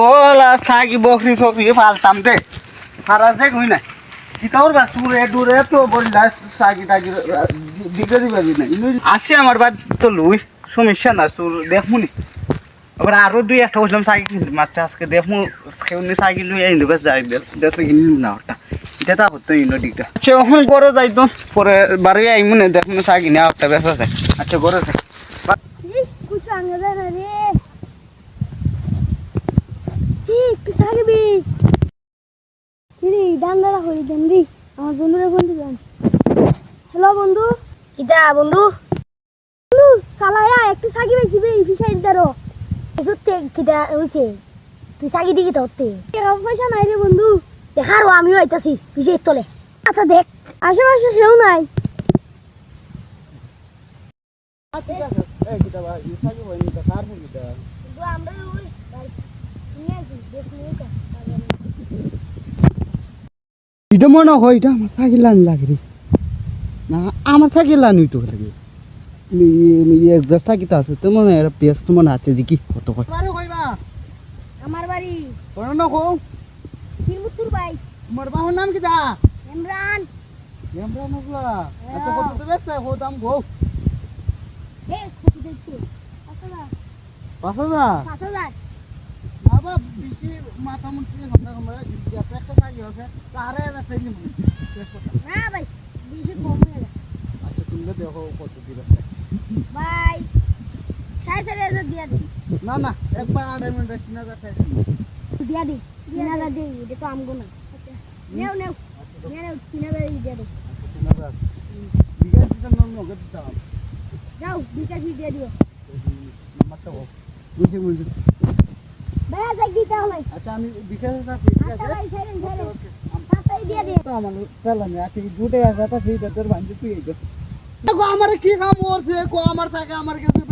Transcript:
OLA সাগি বকরি সকরি ফালতাম দে সারা সে কই না কিতাওর বাস দূরে দূরে তো বললা সাগি টাগি দিকে দিবি না আসে আমার বাদ তো লুই সমস্যা না তোর দেখমুনি আবার আরো দুই একটা বললাম সাগি মাত্র আজকে দেখমু খেউনি সাগি লুই আইন দেবে যাই দেখো কিনলু না ওটা এটা তা হতো ইনো দিকটা আচ্ছা এখন করে যাই তো পরে বাড়ি আইমু না দেখমু সাগি না একটা বেসা যায় আচ্ছা করে যাই कुछ अंगदा ना रे ঠিক থাকবি কিরে ডান্ডারা হই দেনদি আমার বন্ধুরা ফোন দিলাম হ্যালো বন্ধু কিটা বন্ধু বন্ধু সালায়া একটু সাগি বেশি বে ফিসাইড দারো এসতে কিটা হইছে তুই সাগি দিকে তোতে এর পয়সা নাই রে বন্ধু দেখারও আমিও আইতাছি ফিসাইড তোলে আচ্ছা দেখ আশেপাশে কেউ নাই আচ্ছা এই কিটা ভাই সাগি হইনি তো কার ফোন দিতা বন্ধু আমরা ওই ভাই নিয়েছি দেখুন কা এটা মনে হয় এটা আমার সাইকেল লান লাগে রে না আমার সাইকেল লান হইতো লাগে এক দশটা কিতা আছে তো মনে হয় পেস তো মনে হাতে দেখি কত কয় বারে কইবা আমার বাড়ি কোন না কো সিরমুতুর ভাই তোমার বাবার নাম কিতা ইমরান ইমরান ওগলা এত কত তো ব্যস্ত হো দাম গো এ কত দেখছো 5000 5000 বাবা বেশি মাথা মুন্সি আমরা আমরা একটা সাইকেল আছে তারে না ফেলি মনে না ভাই বেশি কম হয়ে গেছে আচ্ছা তুমি দেখো কত দিবে ভাই 6000 দিয়া দে না না একবার 8 মিনিট 3000 টাকা দিয়া দে 3000 দে এটা তো আমগো না নেও নেও নেও 3000 দিয়া দে 3000 বিকাশ দিতাম না নগদ দিতাম যাও বিকাশই দিয়ে দিও নাম্বারটা হোক বুঝি বুঝি ভাই যাই কি তাহলে আচ্ছা আমি বিকাশে থাকি ঠিক আছে ভাই ছেড়েন ছেড়েন তাড়াতাড়ি দিয়ে দে তো আমার চলে না আচ্ছা দুটো আছে তা সেই তোর বান্ধব তুই এই গো আমার কি কাম করছে কো আমার টাকা আমার কাছে